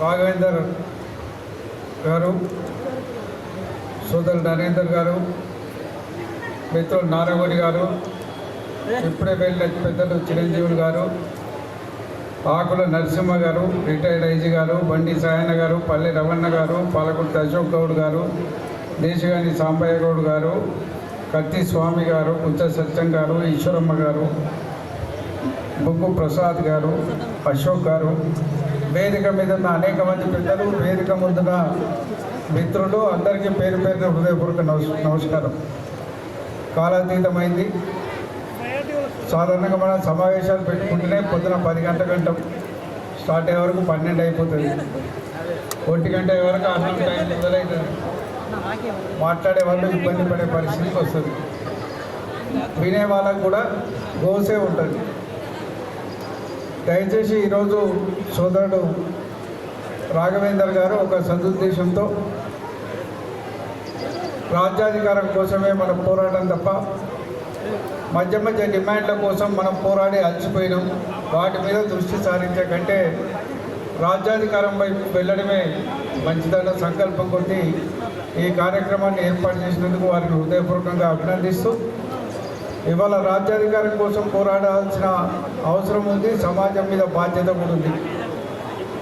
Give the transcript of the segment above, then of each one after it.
రాఘవేందర్ గారు, సోదరుడు నరేందర్ గారు, మిత్రులు నారాయణ గారు, ఇప్పుడే వెళ్ళిన పెద్దలు చిరంజీవులు గారు, ఆకుల నరసింహ గారు, రిటైర్డ్ ఐజీ గారు, బండి సాయన్న గారు, పల్లె రవణ గారు, పాలకుర్తి అశోక్ గౌడ్ గారు, దేశగాని సాంబయ్య గౌడ్ గారు, కత్తి స్వామి గారు, పుచ్చ సత్యం గారు, ఈశ్వరమ్మ గారు, బొగ్గు ప్రసాద్ గారు, అశోక్ గారు, వేదిక మీద ఉన్న అనేక మంది పెద్దలు, వేదిక ముందున మిత్రులు, అందరికీ పేరు పేరున హృదయపూర్వక నమస్కారం. కాలాతీతమైంది. సాధారణంగా మనం సమావేశాలు పెట్టుకుంటేనే పొద్దున 10 గంటల స్టార్ట్ అయ్యే వరకు 12 అయిపోతుంది. 1 గంట అయ్యే వరకు అన్నం టైం మొదలవుతుంది. మాట్లాడే వాళ్ళు ఇబ్బంది పడే పరిస్థితికి వస్తుంది. వినే వాళ్ళకు కూడా గోసే ఉంటుంది. దయచేసి ఈరోజు సోదరుడు రాఘవేందర్ గారు ఒక సదుద్దేశంతో రాజ్యాధికారం కోసమే మనం పోరాటం తప్ప మధ్య మధ్య డిమాండ్ల కోసం మనం పోరాడి అలసిపోయినాం. వాటి మీద దృష్టి సారించే కంటే రాజ్యాధికారం వైపు వెళ్ళడమే మంచిదన్న సంకల్పం కొద్దీ ఈ కార్యక్రమాన్ని ఏర్పాటు చేసినందుకు వారిని హృదయపూర్వకంగా అభినందిస్తూ, ఇవాళ రాజ్యాధికారం కోసం పోరాడాల్సిన అవసరం ఉంది. సమాజం మీద బాధ్యత కూడా ఉంది.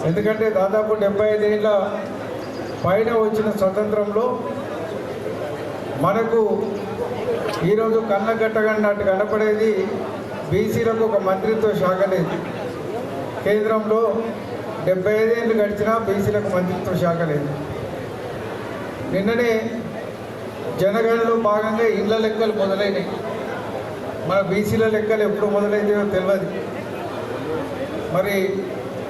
ఎందుకంటే దాదాపు 75 ఏళ్ళ పైన వచ్చిన స్వతంత్రంలో మనకు ఈరోజు కళ్ళగట్టగన్నట్టు కనపడేది బీసీలకు ఒక మంత్రిత్వ శాఖ లేదు. కేంద్రంలో 75 ఏళ్ళు గడిచినా బీసీలకు మంత్రిత్వ శాఖ లేదు. నిన్ననే జనగణనలో భాగంగా ఇళ్ల లెక్కలు మొదలైనవి. మన బీసీల లెక్కలు ఎప్పుడు మొదలైందో తెలియదు. మరి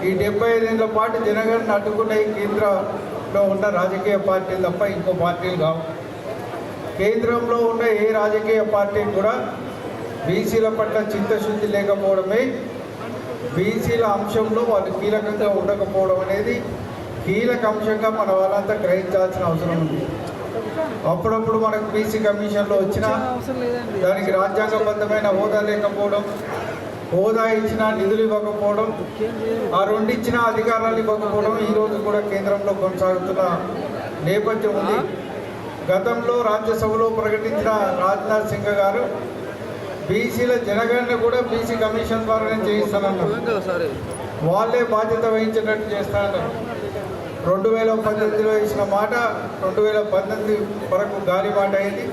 ఈ 75 ఏళ్ళ పాటు జనగణన అడ్డుకున్న ఈ కేంద్రంలో ఉన్న రాజకీయ పార్టీలు తప్ప ఇంకో పార్టీలు కావు. కేంద్రంలో ఉన్న ఏ రాజకీయ పార్టీ కూడా బీసీల పట్ల చిత్తశుద్ధి లేకపోవడమే, బీసీల అంశంలో వాళ్ళు కీలకంగా ఉండకపోవడం అనేది కీలక అంశంగా మన వాళ్ళంతా గ్రహించాల్సిన అవసరం ఉంది. అప్పుడప్పుడు మనకు బీసీ కమిషన్లో వచ్చినా దానికి రాజ్యాంగబద్ధమైన హోదా లేకపోవడం, హోదా ఇచ్చినా నిధులు ఇవ్వకపోవడం, ఆ రెండిచ్చిన అధికారాలు ఇవ్వకపోవడం ఈరోజు కూడా కేంద్రంలో కొనసాగుతున్న నేపథ్యం ఉంది. గతంలో రాజ్యసభలో ప్రకటించిన రాజ్నాథ్ సింగ్ గారు బీసీల జనగణన కూడా బీసీ కమిషన్ ద్వారానే చేయిస్తానన్నారు. వాళ్ళే బాధ్యత వహించినట్టు చేస్తానన్నారు. 2018లో ఇచ్చిన మాట 2018 వరకు గాలి మాట అయింది.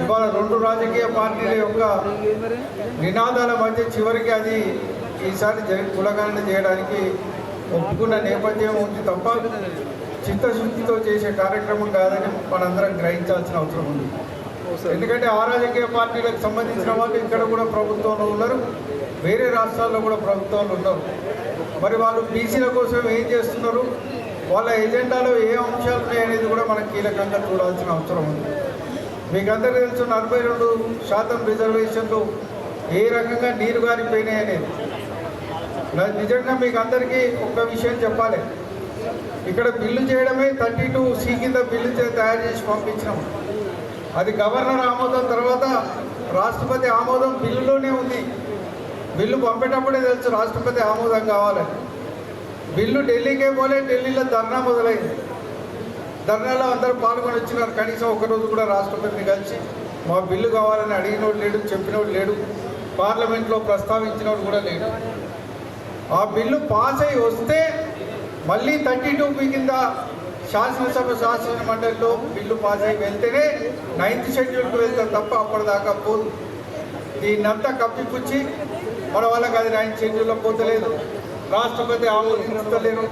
ఇవాళ 2 రాజకీయ పార్టీల యొక్క నినాదాల మధ్య చివరికి అది ఈసారి కులగణన చేయడానికి ఒప్పుకున్న నేపథ్యం ఉంది తప్ప చిత్తశుద్ధితో చేసే కార్యక్రమం కాదని మనందరం గ్రహించాల్సిన అవసరం ఉంది. ఎందుకంటే ఆ రాజకీయ పార్టీలకు సంబంధించిన వాళ్ళు ఇక్కడ కూడా ప్రభుత్వంలో ఉన్నారు, వేరే రాష్ట్రాల్లో కూడా ప్రభుత్వంలో ఉన్నారు. మరి వాళ్ళు బీసీల కోసం ఏం చేస్తున్నారు, వాళ్ళ ఎజెండాలో ఏ అంశాలు ఉన్నాయనేది కూడా మనం కీలకంగా చూడాల్సిన అవసరం ఉంది. మీకు అందరికీ తెలుసు 42% రిజర్వేషన్లు ఏ రకంగా నీరు గారిపోయినాయి అనేది. నిజంగా మీకు అందరికీ ఒక విషయం చెప్పాలి. ఇక్కడ బిల్లు చేయడమే 32C కింద బిల్లు తయారు చేసి పంపించినాం. అది గవర్నర్ ఆమోదం తర్వాత రాష్ట్రపతి ఆమోదం బిల్లులోనే ఉంది. బిల్లు పంపేటప్పుడే తెలుసు రాష్ట్రపతి ఆమోదం కావాలని. బిల్లు ఢిల్లీకే పోలే, ఢిల్లీలో ధర్నా మొదలైంది. ధర్నాలో అందరూ పాల్గొని వచ్చినారు. కనీసం ఒకరోజు కూడా రాష్ట్రపతిని కలిసి మా బిల్లు కావాలని అడిగినోడు లేడు, చెప్పినోడు లేడు, పార్లమెంట్లో ప్రస్తావించినోడు కూడా లేడు. ఆ బిల్లు పాస్ అయి వస్తే మళ్ళీ 32B కింద శాసనసభ శాసన మండలిలో బిల్లు పాస్ అయి వెళ్తేనే 9th షెడ్యూల్కి వెళ్తాం తప్ప అప్పటిదాకా పోదు. దీన్నంతా కప్పిపుచ్చి మన వాళ్ళకి అది 9th షెడ్యూల్లో పోతలేదు, రాష్ట్రపతి ఆమోదించలేరు,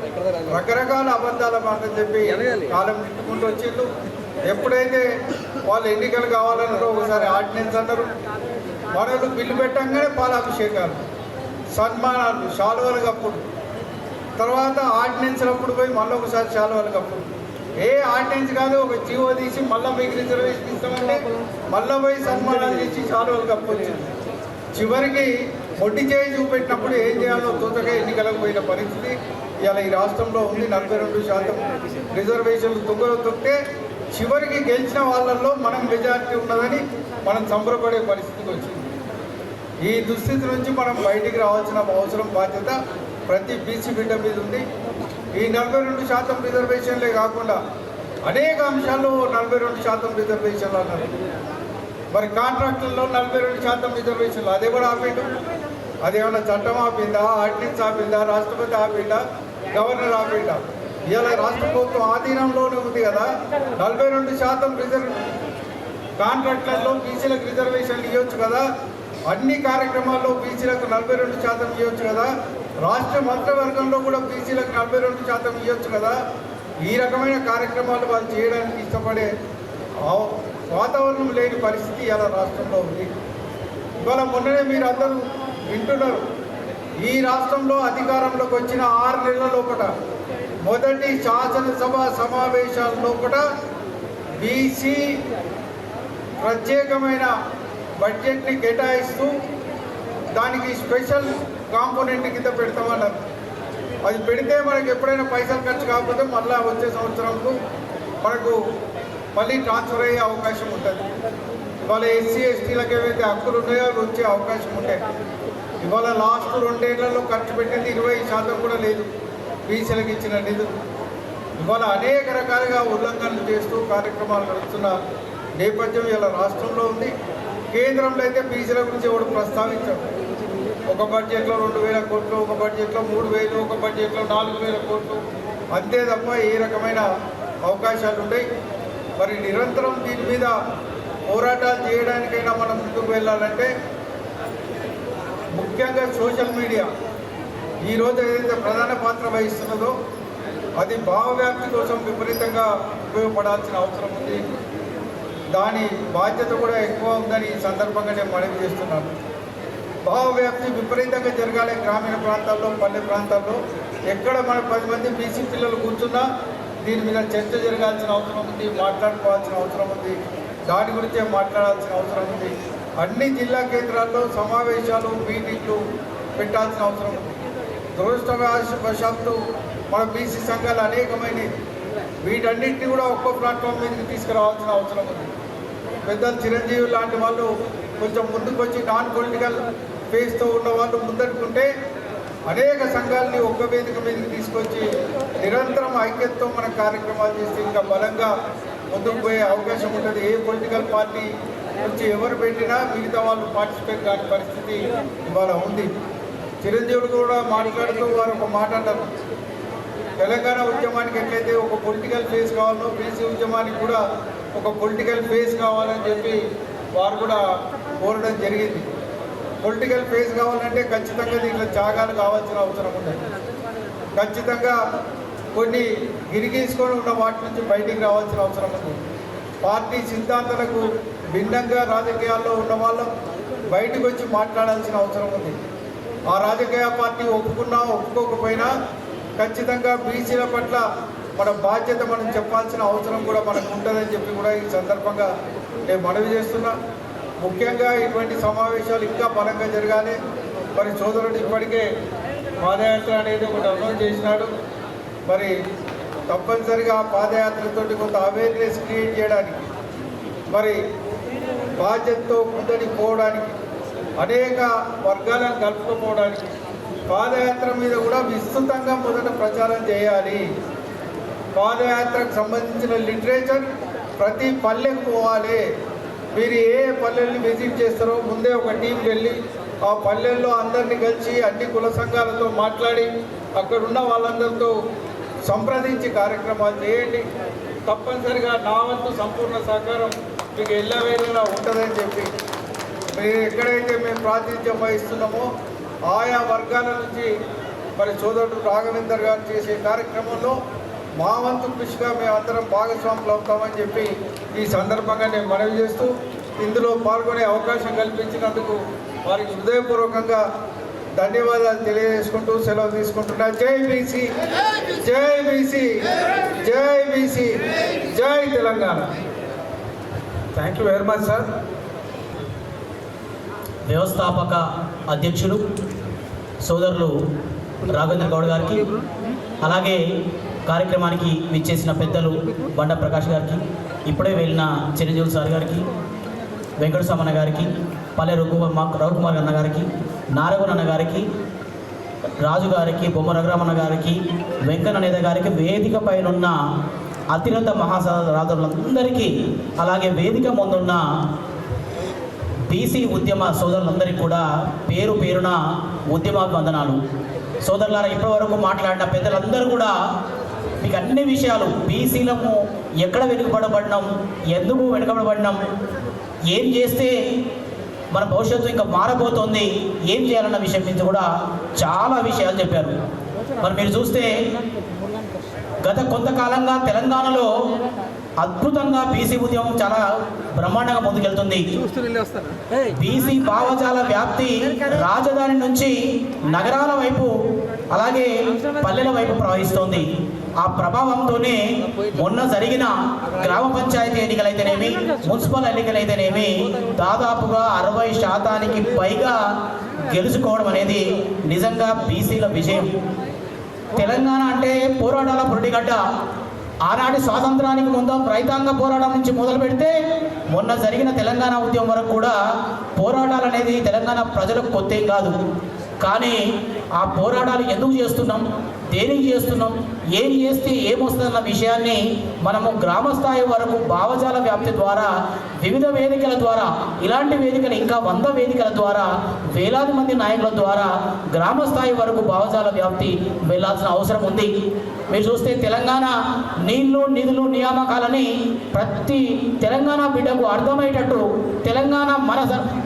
రకరకాల అబద్ధాల మాట చెప్పి కాలం తిట్టుకుంటూ వచ్చిండు. ఎప్పుడైతే వాళ్ళు ఎన్నికలు కావాలన్నారో ఒకసారి ఆర్డినెన్స్ అన్నారు. మనలు బిల్లు పెట్టంగానే పాలాభిషేకాలు, సన్మానాలు, శాలువలు కప్పుడు, తర్వాత ఆర్డినెన్స్ అప్పుడు పోయి మళ్ళీ ఒకసారి శాలువలు కప్పుడు. ఏ ఆర్డినెన్స్ కాదు, ఒక జీవో తీసి మళ్ళీ మీకు రిజర్వేషన్ ఇస్తామంటే మళ్ళీ పోయి సన్మానాలు చేసి శాలువలు కప్పొచ్చింది. చివరికి మొడ్డి చేయి చూపెట్టినప్పుడు ఏం చేయాలో తోచగా ఎన్నికలకు పోయిన పరిస్థితి ఇలా ఈ రాష్ట్రంలో ఉంది. 42% రిజర్వేషన్లు తొక్కితే చివరికి గెలిచిన వాళ్ళల్లో మనం మెజారిటీ ఉన్నదని మనం సంబరపడే పరిస్థితికి వచ్చింది. ఈ దుస్థితి నుంచి మనం బయటికి రావాల్సిన అవసరం, బాధ్యత ప్రతి బీసీ బిడ్డ మీద ఉంది. ఈ 42% రిజర్వేషన్లే కాకుండా అనేక అంశాల్లో 42% రిజర్వేషన్లు అన్నారు. మరి కాంట్రాక్టుల్లో 42% రిజర్వేషన్లు అది కూడా ఆపిండు. అదేమన్నా చట్టం ఆపిందా, ఆర్డినెన్స్ ఆపిందా, రాష్ట్రపతి ఆపిందా, గవర్నర్ ఆపిందా? ఇవాళ రాష్ట్ర ప్రభుత్వం ఆధీనంలోనే ఉంది కదా. 42% కాంట్రాక్టులలో బీసీలకు రిజర్వేషన్లు ఇవ్వచ్చు కదా. అన్ని కార్యక్రమాల్లో బీసీలకు 42% ఇవ్వచ్చు కదా. రాష్ట్ర మంత్రివర్గంలో కూడా బీసీలకు 42% ఇవ్వచ్చు కదా. ఈ రకమైన కార్యక్రమాలు వాళ్ళు చేయడానికి ఇష్టపడే వాతావరణం లేని పరిస్థితి ఇలా రాష్ట్రంలో ఉంది. ఇవాళ మొన్ననే మీరు అందరూ వింటున్నారు, ఈ రాష్ట్రంలో అధికారంలోకి వచ్చిన 6 నెలల లోపల మొదటి శాసనసభ సమావేశాల లోపల బీసీ ప్రత్యేకమైన బడ్జెట్ని కేటాయిస్తూ దానికి స్పెషల్ కాంపోనెంట్ కింద పెడతామన్నారు. అది పెడితే మనకు ఎప్పుడైనా పైసలు ఖర్చు కాకపోతే మళ్ళీ వచ్చే సంవత్సరంలో మనకు మళ్ళీ ట్రాన్స్ఫర్ అయ్యే అవకాశం ఉంటుంది. ఇవాళ ఎస్సీ ఎస్టీలకు ఏవైతే హక్కులు ఉన్నాయో అవి వచ్చే అవకాశం ఉంటాయి. ఇవాళ లాస్ట్ 2 ఏళ్లలో ఖర్చు పెట్టింది 20% కూడా లేదు బీసీలకు ఇచ్చిన నిధులు. ఇవాళ అనేక రకాలుగా ఉల్లంఘనలు చేస్తూ కార్యక్రమాలు నడుస్తున్న నేపథ్యం ఇలా రాష్ట్రంలో ఉంది. కేంద్రంలో అయితే బీసీల గురించి ఎవరు ప్రస్తావించారు. ఒక బడ్జెట్లో 2,000 కోట్లు, ఒక బడ్జెట్లో 3,000, ఒక బడ్జెట్లో 4,000 కోట్లు, అంతే తప్ప ఏ రకమైన అవకాశాలు ఉన్నాయి. మరి నిరంతరం దీని మీద పోరాటాలు చేయడానికైనా మనం ముందుకు వెళ్ళాలంటే ముఖ్యంగా సోషల్ మీడియా ఈరోజు ఏదైతే ప్రధాన పాత్ర వహిస్తున్నదో అది భావవ్యాప్తి కోసం విపరీతంగా ఉపయోగపడాల్సిన అవసరం ఉంది. దాని బాధ్యత కూడా ఎక్కువ ఉందని ఈ సందర్భంగా నేను మనవి చేస్తున్నాను. భావవ్యాప్తి విపరీతంగా జరగాలి. గ్రామీణ ప్రాంతాల్లో, పల్లె ప్రాంతాల్లో ఎక్కడ మన 10 మంది బీసీ పిల్లలు కూర్చున్నా దీని మీద చర్చ జరగాల్సిన అవసరం ఉంది, మాట్లాడుకోవాల్సిన అవసరం ఉంది, దాని గురించే మాట్లాడాల్సిన అవసరం ఉంది. అన్ని జిల్లా కేంద్రాల్లో సమావేశాలు, మీటింగ్లు పెట్టాల్సిన అవసరం ఉంది. దురదృష్టవశాత్తు మన బీసీ సంఘాలు అనేకమైనవి. వీటన్నిటిని కూడా ఒక్కో ప్లాట్ఫామ్ మీదకి తీసుకురావాల్సిన అవసరం ఉంది. పెద్దలు చిరంజీవి లాంటి వాళ్ళు కొంచెం ముందుకు వచ్చి నాన్ పొలిటికల్ ఫేస్తో ఉన్న వాళ్ళు ముందడుకుంటే అనేక సంఘాలని ఒక్క వేదిక మీదకి తీసుకొచ్చి నిరంతరం ఐక్యతతో మన కార్యక్రమాలు చేస్తే ఇంకా బలంగా ముందుకు పోయే అవకాశం ఉంటుంది. ఏ పొలిటికల్ పార్టీ నుంచి ఎవరు పెట్టినా మిగతా వాళ్ళు పార్టిసిపేట్ కాని పరిస్థితి ఇవాళ ఉంది. చిరంజీవులు కూడా మాట్లాడుతూ వారు ఒక మాట అన్నారు, తెలంగాణ ఉద్యమానికి ఎట్లయితే ఒక పొలిటికల్ ఫేస్ కావాలో బీసీ ఉద్యమానికి కూడా ఒక పొలిటికల్ ఫేస్ కావాలని చెప్పి వారు కూడా కోరడం జరిగింది. పొలిటికల్ ఫేస్ కావాలంటే ఖచ్చితంగా దీంట్లో త్యాగాలు కావాల్సిన అవసరం ఉంది. ఖచ్చితంగా కొన్ని గిరిగీసుకొని ఉన్న వాటి నుంచి బయటికి రావాల్సిన అవసరం ఉంది. పార్టీ సిద్ధాంతాలకు భిన్నంగా రాజకీయాల్లో ఉన్న వాళ్ళు బయటకు వచ్చి మాట్లాడాల్సిన అవసరం ఉంది. ఆ రాజకీయ పార్టీ ఒప్పుకున్నా ఒప్పుకోకపోయినా ఖచ్చితంగా బీసీల పట్ల మన బాధ్యత మనం చెప్పాల్సిన అవసరం కూడా మనకు ఉంటుందని చెప్పి కూడా ఈ సందర్భంగా నేను మనవి చేస్తున్నా. ముఖ్యంగా ఇటువంటి సమావేశాలు ఇంకా బలంగా జరగాలి. మరి సోదరుడు ఇప్పటికే పాదయాత్ర అనేది ఒకటి అనౌన్స్ చేసినాడు. మరి తప్పనిసరిగా ఆ పాదయాత్రతోటి కొంత అవేర్నెస్ క్రియేట్ చేయడానికి, మరి బాధ్యతతో ముందడి పోవడానికి, అనేక వర్గాలను కలుపుకోపోవడానికి పాదయాత్ర మీద కూడా విస్తృతంగా మొదట ప్రచారం చేయాలి. పాదయాత్రకు సంబంధించిన లిటరేచర్ ప్రతి పల్లెకు పోవాలి. మీరు ఏ పల్లెల్ని విజిట్ చేస్తారో ముందే ఒక టీం వెళ్ళి ఆ పల్లెల్లో అందరినీ కలిసి అన్ని కుల సంఘాలతో మాట్లాడి అక్కడున్న వాళ్ళందరితో సంప్రదించి కార్యక్రమాలు చేయండి. తప్పనిసరిగా నా వంతు సంపూర్ణ సహకారం మీకు ఎల్లవేళలా ఉంటుందని చెప్పి మీరు ఎక్కడైతే మేము ప్రాతినిధ్యం వహిస్తున్నామో ఆయా వర్గాల నుంచి మరి సోదరుడు రాఘవేందర్ గారు చేసే కార్యక్రమంలో మా వంతు కృషిగా మేమందరం భాగస్వాములు అవుతామని చెప్పి ఈ సందర్భంగా నేను మనవి చేస్తూ ఇందులో పాల్గొనే అవకాశం కల్పించినందుకు వారికి హృదయపూర్వకంగా ధన్యవాదాలు తెలియజేసుకుంటూ సెలవు తీసుకుంటున్నా. జై బీసీ, జై బీసీ, జై బీసీ, జై Telangana. Thank you very much sir. వ్యవస్థాపక అధ్యక్షులు సోదరులు రాఘవేంద్ర గౌడ్ గారికి, అలాగే కార్యక్రమానికి విచ్చేసిన పెద్దలు బండ ప్రకాష్ గారికి, ఇప్పుడే వెళ్ళిన చిరంజీవి సార్ గారికి, వెంకట సామన్న గారికి, పల్లె రఘుకుమార్ అన్న గారికి, నారగోన్ అన్న గారికి, రాజు గారికి, బొమ్మ రఘురామన్న గారికి, వెంకన్న నేత గారికి, వేదిక పైనున్న అతిరథ మహాసరాధులందరికీ, అలాగే వేదిక ముందున్న బీసీ ఉద్యమ సోదరులందరికీ కూడా పేరు పేరున ఉద్యమాభివందనాలు. సోదరులారా, ఇప్పటివరకు మాట్లాడిన పెద్దలందరూ కూడా మీకు అన్ని విషయాలు, బీసీలకు ఎక్కడ వెనుకబడబడినాం, ఎందుకు వెనుకబడబడినాం, ఏం చేస్తే మన భవిష్యత్తు ఇంకా మారబోతోంది, ఏం చేయాలన్న విషయం నుంచి కూడా చాలా విషయాలు చెప్పారు. మరి మీరు చూస్తే గత కొంతకాలంగా తెలంగాణలో అద్భుతంగా బీసీ ఉద్యమం చాలా బ్రహ్మాండంగా ముందుకెళ్తుంది. బీసీ భావజాల వ్యాప్తి రాజధాని నుంచి నగరాల వైపు, అలాగే పల్లెల వైపు ప్రవహిస్తోంది. ఆ ప్రభావంతోనే మొన్న జరిగిన గ్రామ పంచాయతీ ఎన్నికలైతేనేమి, మున్సిపల్ ఎన్నికలైతేనేమి దాదాపుగా 60% పైగా గెలుచుకోవడం అనేది నిజంగా బీసీల విజయం. తెలంగాణ అంటే పోరాటాల పురిటిగడ్డ. ఆనాటి స్వాతంత్రానికి ముందు రైతాంగ పోరాటం నుంచి మొదలు పెడితే మొన్న జరిగిన తెలంగాణ ఉద్యమం వరకు కూడా పోరాటాలు అనేది తెలంగాణ ప్రజలకు కొత్తేం కాదు. కానీ ఆ పోరాటాలు ఎందుకు చేస్తున్నాం, దేనికి చేస్తున్నాం, ఏం చేస్తే ఏమొస్తుందన్న విషయాన్ని మనము గ్రామ స్థాయి వరకు భావజాల వ్యాప్తి ద్వారా, వివిధ వేదికల ద్వారా, ఇలాంటి వేదికలు ఇంకా 100 వేదికల ద్వారా, వేలాది మంది నాయకుల ద్వారా గ్రామ స్థాయి వరకు భావజాల వ్యాప్తి వెళ్ళాల్సిన అవసరం ఉంది. మీరు చూస్తే తెలంగాణ నీళ్లు, నిధులు, నియామకాలని ప్రతి తెలంగాణ బిడ్డకు అర్థమయ్యేటట్టు తెలంగాణ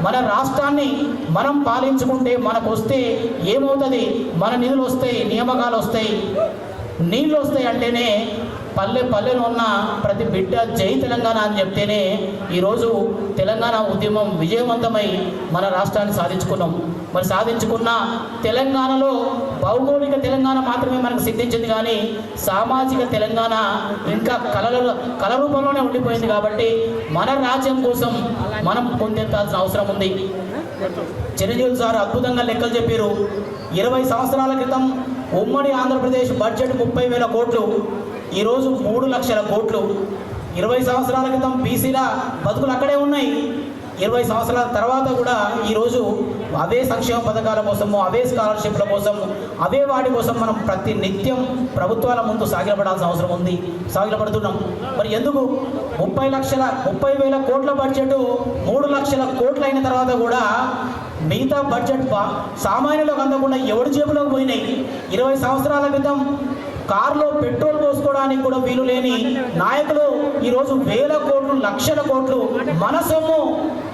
మన రాష్ట్రాన్ని మనం పాలించుకుంటే మనకు వస్తే ఏమవుతుంది, మన నిధులు వస్తాయి, నియామకాలు వస్తాయి, నీళ్ళు వస్తాయి అంటేనే పల్లెలో ఉన్న ప్రతి బిడ్డ జై తెలంగాణ అని చెప్తేనే ఈరోజు తెలంగాణ ఉద్యమం విజయవంతమై మన రాష్ట్రాన్ని సాధించుకున్నాం. మరి సాధించుకున్న తెలంగాణలో భౌగోళిక తెలంగాణ మాత్రమే మనకు సిద్ధించింది, కానీ సామాజిక తెలంగాణ ఇంకా కళ రూపంలోనే ఉండిపోయింది. కాబట్టి మన రాజ్యం కోసం మనం పొందెత్తాల్సిన అవసరం ఉంది. చిరంజీవి సార్ అద్భుతంగా లెక్కలు చెప్పారు. 20 సంవత్సరాల క్రితం ఉమ్మడి ఆంధ్రప్రదేశ్ బడ్జెట్ 30,000 కోట్లు, ఈరోజు 3 లక్షల కోట్లు. 20 సంవత్సరాల క్రితం బీసీల బతుకులు అక్కడే ఉన్నాయి. 20 సంవత్సరాల తర్వాత కూడా ఈరోజు అవే సంక్షేమ పథకాల కోసము, అవే స్కాలర్షిప్ల కోసం, అవే వాటి కోసం మనం ప్రతి నిత్యం ప్రభుత్వాల ముందు సాగిలపడాల్సిన అవసరం ఉంది, సాగిలపడుతున్నాం. మరి ఎందుకు 30,000 కోట్ల బడ్జెట్ 3 లక్షల కోట్లు అయిన తర్వాత కూడా మిగతా బడ్జెట్ సామాన్యులకు అందకుండా ఎవరి జేబులోకి పోయినాయి? 20 సంవత్సరాల క్రితం కారులో పెట్రోల్ పోసుకోవడానికి కూడా వీలు లేని నాయకులు ఈరోజు 1000 కోట్లు, లక్షల కోట్లు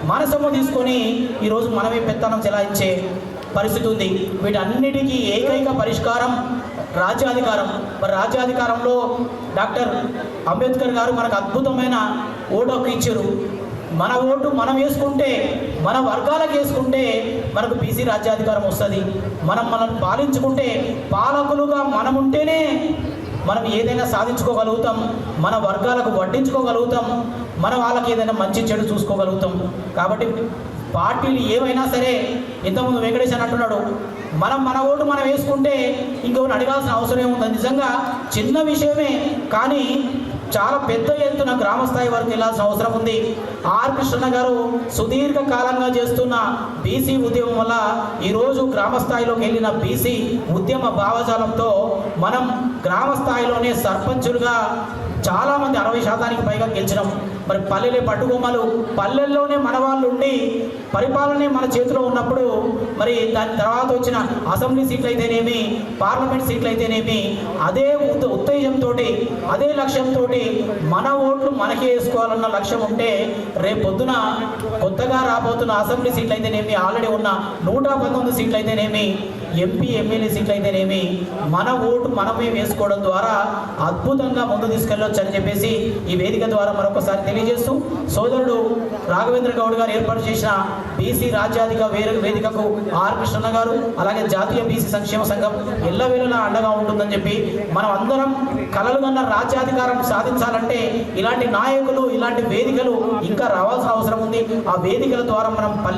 మన సొమ్ము తీసుకొని ఈరోజు మనమే పెత్తనం చెలాయించే పరిస్థితి ఉంది. వీటన్నిటికీ ఏకైక పరిష్కారం రాజ్యాధికారం. మరి రాజ్యాధికారంలో డాక్టర్ అంబేద్కర్ గారు మనకు అద్భుతమైన ఓటు హక్కు ఇచ్చారు. మన ఓటు మనం వేసుకుంటే, మన వర్గాలకు వేసుకుంటే మనకు బీసీ రాజ్యాధికారం వస్తుంది. మనల్ని పాలించుకుంటే, పాలకులుగా మనం ఉంటేనే మనం ఏదైనా సాధించుకోగలుగుతాం, మన వర్గాలకు వడ్డించుకోగలుగుతాం, మన వాళ్ళకి ఏదైనా మంచి చెడు చూసుకోగలుగుతాం. కాబట్టి పార్టీలు ఏమైనా సరే, ఇంతకుముందు వెంకటేష్ అని అంటున్నాడు, మన ఓటు మనం వేసుకుంటే ఇంకొకరిని అడగాల్సిన అవసరం ఏముంది. నిజంగా చిన్న విషయమే, కానీ చాలా పెద్ద ఎత్తున గ్రామస్థాయి వరకు వెళ్ళాల్సిన అవసరం ఉంది. ఆర్ కృష్ణ గారు సుదీర్ఘ కాలంగా చేస్తున్న బీసీ ఉద్యమం వల్ల ఈరోజు గ్రామస్థాయిలోకి వెళ్ళిన బీసీ ఉద్యమ భావజాలంతో మనం గ్రామస్థాయిలోనే సర్పంచులుగా చాలామంది 60% పైగా గెలిచినాం. మరి పల్లెలే పట్టుకొమ్మలు, పల్లెల్లోనే మన వాళ్ళు ఉండి పరిపాలనే మన చేతిలో ఉన్నప్పుడు మరి దాని తర్వాత వచ్చిన అసెంబ్లీ సీట్లు అయితేనేమి, పార్లమెంట్ సీట్లు అయితేనేమి అదే ఉత్తేజంతో, అదే లక్ష్యంతో మన ఓట్లు మనకే వేసుకోవాలన్న లక్ష్యం ఉంటే రేపు పొద్దున కొత్తగా రాబోతున్న అసెంబ్లీ సీట్లు అయితేనేమి, ఆల్రెడీ ఉన్న 119 సీట్లు అయితేనేమి, ఎంపీ ఎమ్మెల్యే సీట్లు అయితేనేమి మన ఓటు మనమే వేసుకోవడం ద్వారా అద్భుతంగా ముందు తీసుకెళ్ళొచ్చు అని చెప్పేసి ఈ వేదిక ద్వారా మరొకసారి తెలియజేస్తూ, సోదరుడు రాఘవేంద్ర గౌడ్ గారు ఏర్పాటు చేసిన బీసీ రాజ్యాధిక వేదికకు ఆర్ కృష్ణ గారు, అలాగే జాతీయ బీసీ సంక్షేమ సంఘం ఎల్లవేళలా అండగా ఉంటుందని చెప్పి, మనం అందరం కలలు కన్న రాజ్యాధికారం సాధించాలంటే ఇలాంటి నాయకులు, ఇలాంటి వేదికలు ఇంకా రావాల్సిన అవసరం ఉంది. ఆ వేదికల ద్వారా మనం